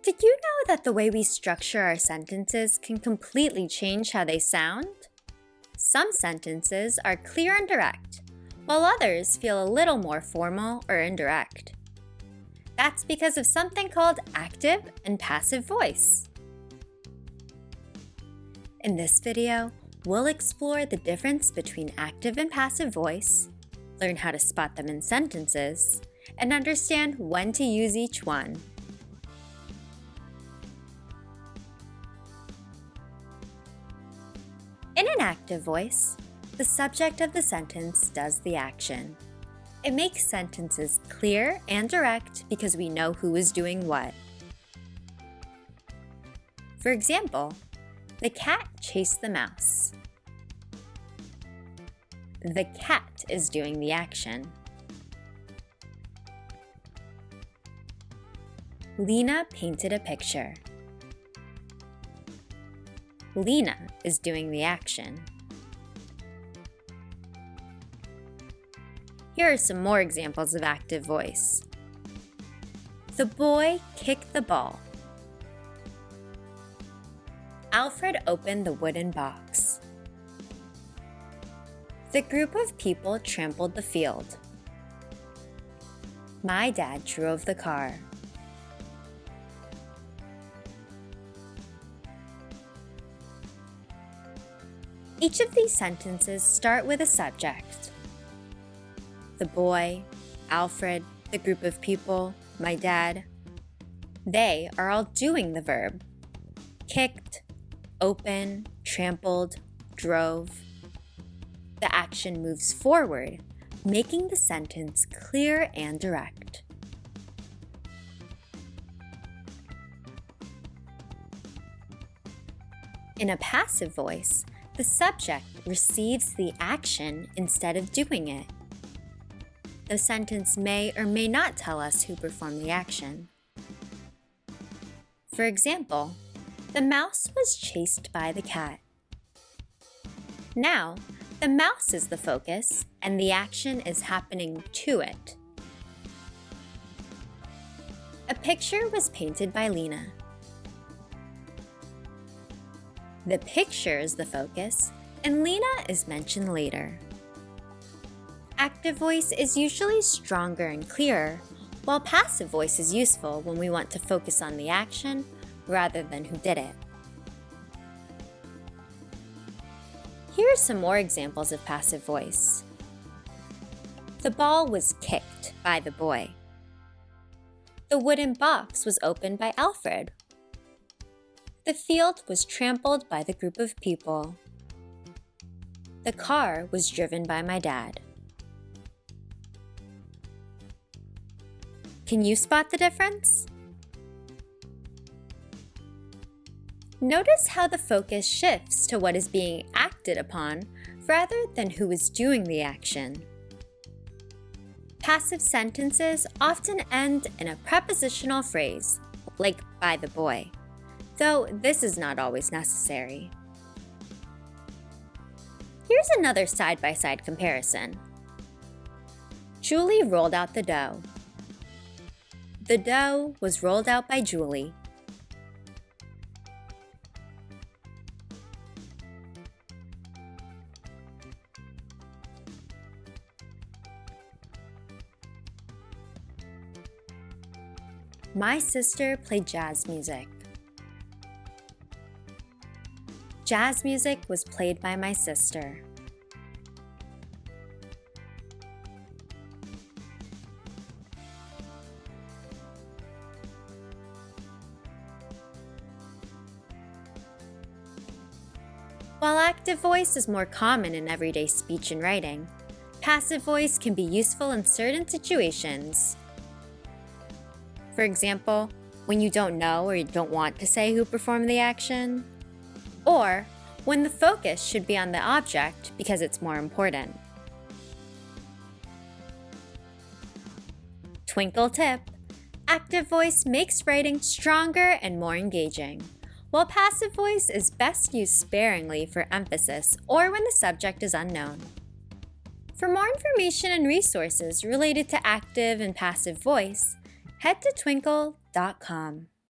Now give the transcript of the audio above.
Did you know that the way we structure our sentences can completely change how they sound? Some sentences are clear and direct, while others feel a little more formal or indirect. That's because of something called active and passive voice. In this video, we'll explore the difference between active and passive voice, learn how to spot them in sentences, and understand when to use each one. In an active voice, the subject of the sentence does the action. It makes sentences clear and direct because we know who is doing what. For example, the cat chased the mouse. The cat is doing the action. Lena painted a picture. Lena is doing the action. Here are some more examples of active voice. The boy kicked the ball. Alfred opened the wooden box. The group of people trampled the field. My dad drove the car. Each of these sentences start with a subject. The boy, Alfred, the group of people, my dad. They are all doing the verb. Kicked, open, trampled, drove. The action moves forward, making the sentence clear and direct. In a passive voice, the subject receives the action instead of doing it. The sentence may or may not tell us who performed the action. For example, the mouse was chased by the cat. Now, the mouse is the focus and the action is happening to it. A picture was painted by Lena. The picture is the focus, and Lena is mentioned later. Active voice is usually stronger and clearer, while passive voice is useful when we want to focus on the action rather than who did it. Here are some more examples of passive voice. The ball was kicked by the boy. The wooden box was opened by Alfred. The field was trampled by the group of people. The car was driven by my dad. Can you spot the difference? Notice how the focus shifts to what is being acted upon rather than who is doing the action. Passive sentences often end in a prepositional phrase, like by the boy, though this is not always necessary. Here's another side-by-side comparison. Julie rolled out the dough. The dough was rolled out by Julie. My sister played jazz music. Jazz music was played by my sister. While active voice is more common in everyday speech and writing, passive voice can be useful in certain situations. For example, when you don't know or you don't want to say who performed the action, or when the focus should be on the object because it's more important. Twinkl tip: active voice makes writing stronger and more engaging, while passive voice is best used sparingly for emphasis or when the subject is unknown. For more information and resources related to active and passive voice, head to twinkl.com.